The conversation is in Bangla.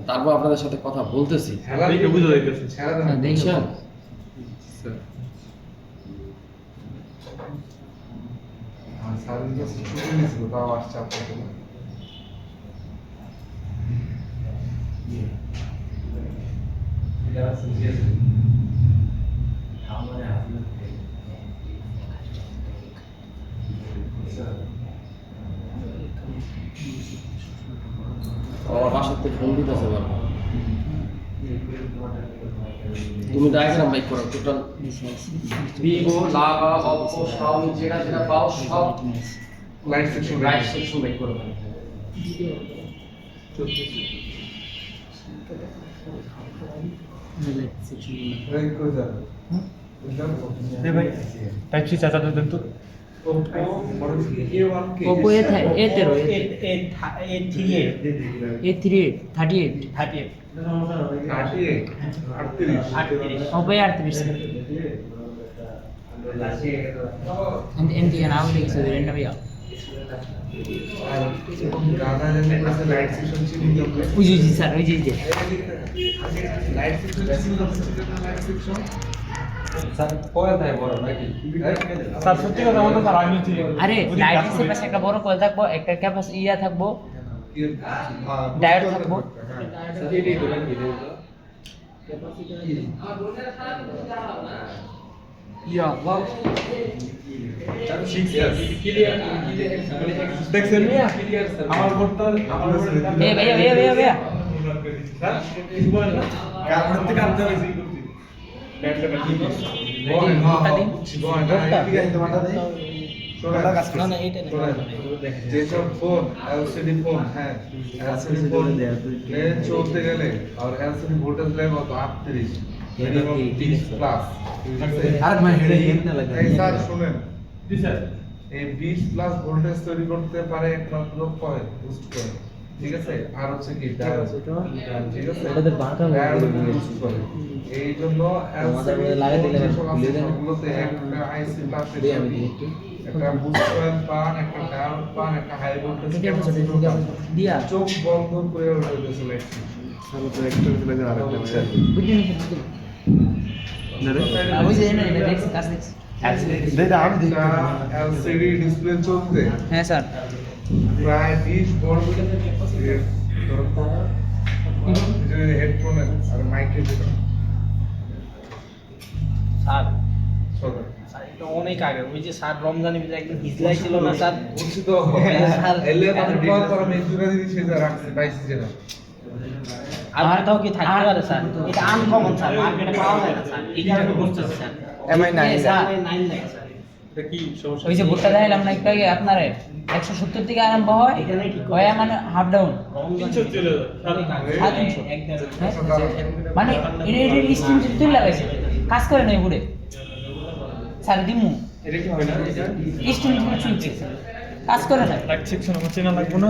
তারপর আপনাদের সাথে কথা বলতেছি। বুঝে যাইতেছে দেখছেন? আমার বাসার থেকে ফোন দিতেছে বলো। তুমি ডায়াগ্রাম বাইক করো total Vivo, lava, Oppo, Xiaomi যেটা যেটা পাও সব লাইট সেকশন বাইক করো। ভাই টাইপ সি চাচা দেন তো Oppo A13 A38 Oppo A38 Entiendo algo que se debe en Navidad. Light section চিনি Uy, sir, uy. Light section sir সত্যি কথা বলতে স্যার আমি আরে লাইটের পাশে একটা বড় কয়েল থাকবো, একটা ক্যাপাসিটি ইয়া থাকবো, ডায়োড থাকবো। ইয়া ওয়াও দেখছেন আমার করতে এ ভাইয়া কারণ থেকে আনতে হয়েছে যেসব ফোন এলসিডি ফোন, হ্যাঁ এলসিডি ফোন চলতে গেলে আর LCD voltage level 38 minimum 30 plus. আর ভাই হেডে এমন লাগে এই স্যার শুনেন, জি স্যার, এই 20 প্লাস ভোল্টেজ তৈরি করতে পারে একমাত্র কয়েল, বুস্ট কয়েল, ঠিক আছে? আর হচ্ছে কি ডায়োড, ঠিক আছে? ওদের বাঁকা ডায়োড বুস্ট করে। এই জন্য আমাদের মধ্যে লাগাই দিলে খুলে দেন। সবগুলোতে একটা আইসি প্লাস দেই আমি দিই একটু। একটা বুস্ট কয়েল পান, একটা ডায়োড পান, একটা হাই ভোল্টেজ ঠিক আছে দিয়া চোখ বন্ধ করে উঠেছে লাইট। বুঝলি না ওই যে এনে দেখছি কাজ দেখছি। এলসিডি ডিসপ্লে চলতে হ্যাঁ স্যার প্রায় 20 ভোল্ট হেডফোন আর মাইকের যেটা স্যার চলে। স্যার এটা অনেক আগে ওই যে স্যার রমজানের ভিতরে একদিন হিজলাই ছিল না স্যার বুঝছি তো, স্যার, এলে তাদের কল করা মেজুরা জিনিস সেটা রাখছে পাইছি যেটা। আর কোথাও কি থাকতে পারে স্যার? এটা আনকমন স্যার, মার্কেটে পাওয়া যায় না স্যার, এই কারণে বুঝতেছি স্যার। এমআই 9 স্যার 9 নাই স্যার, এটা কি সমস্যা? ওই যে ভুট্টা দেখাইলাম না একটু আগে আপনারে 170 থেকে আরম্ভ হয় এখানে ঠিক করে হয় মানে হাফ ডাউন রমজান চলে যায় মানে এটা স্টিম তুই লাগাইছে কাজ করে নাই ঘুরে স্যার দিমু এটা কি হয় না? স্টিম চলছে কাজ করে না লাইট সেকশন আমার চেনা লাগবে না।